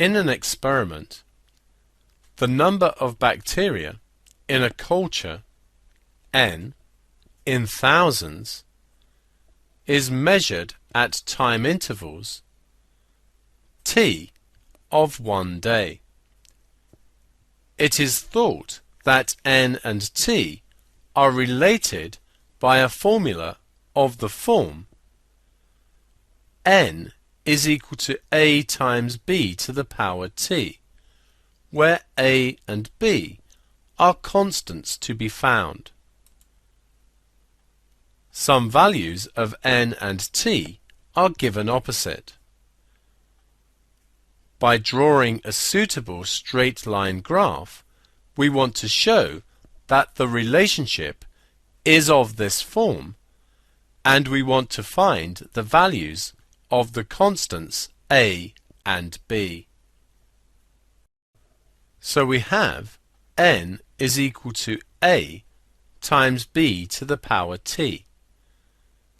In an experiment, the number of bacteria in a culture, N, in thousands, is measured at time intervals, T, of 1 day. It is thought that N and T are related by a formula of the form N is equal to A times B to the power T, where A and B are constants to be found. Some values of N and T are given opposite. By drawing a suitable straight line graph, we want to show that the relationship is of this form, and we want to find the values of the constants A and B. So we have N is equal to A times B to the power T.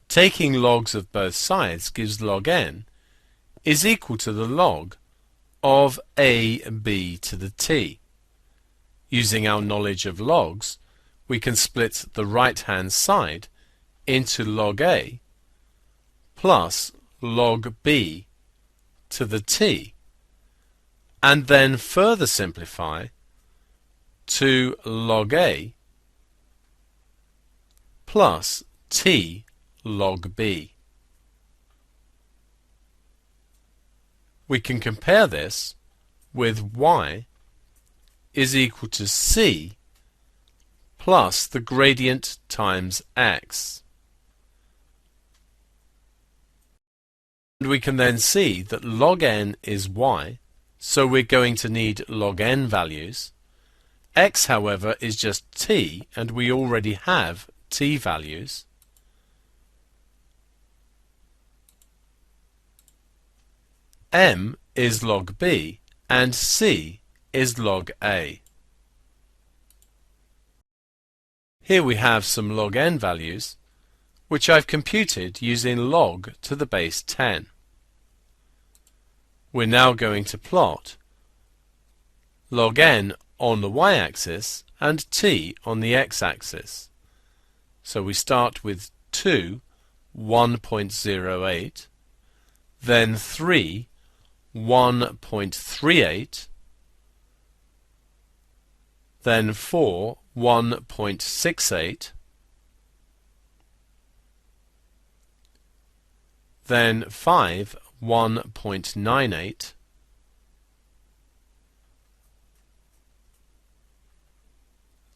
Taking logs of both sides gives log N is equal to the log of AB to the T. Using our knowledge of logs, we can split the right-hand side into log A plus log B to the T, and then further simplify to log A plus T log B. We can compare this with y is equal to c plus the gradient times x. And we can then see that log n is y, so we're going to need log n values. X, however, is just t, and we already have t values. M is log b, and c is log a. Here we have some log n values, which I've computed using log to the base 10. We're now going to plot log n on the y-axis and t on the x-axis. So we start with 2, 1.08, then 3, 1.38, then 4, 1.68, then 5, 1.98,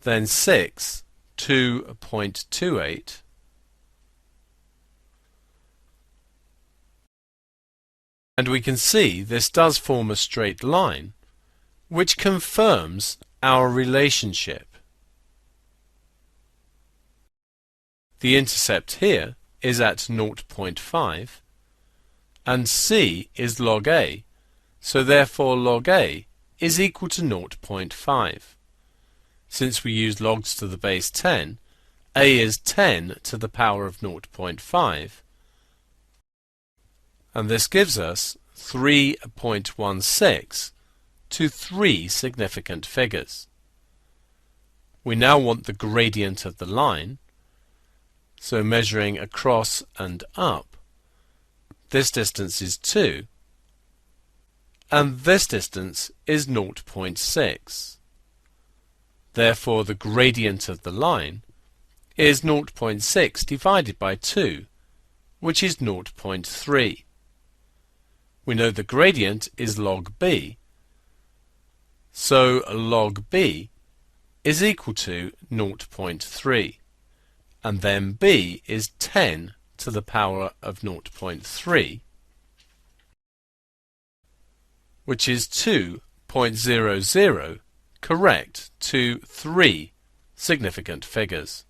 then 6, 2.28, and we can see this does form a straight line, which confirms our relationship. The intercept here is at 0.5, and c is log a, so therefore log a is equal to 0.5. Since we use logs to the base 10, a is 10 to the power of 0.5, and this gives us 3.16 to 3 significant figures. We now want the gradient of the line, so measuring across and up, this distance is 2, and this distance is 0.6. Therefore, the gradient of the line is 0.6 divided by 2, which is 0.3. We know the gradient is log b, so log b is equal to 0.3, and then b is 10 to the power of 0.3, which is 2.00, correct to 3 significant figures.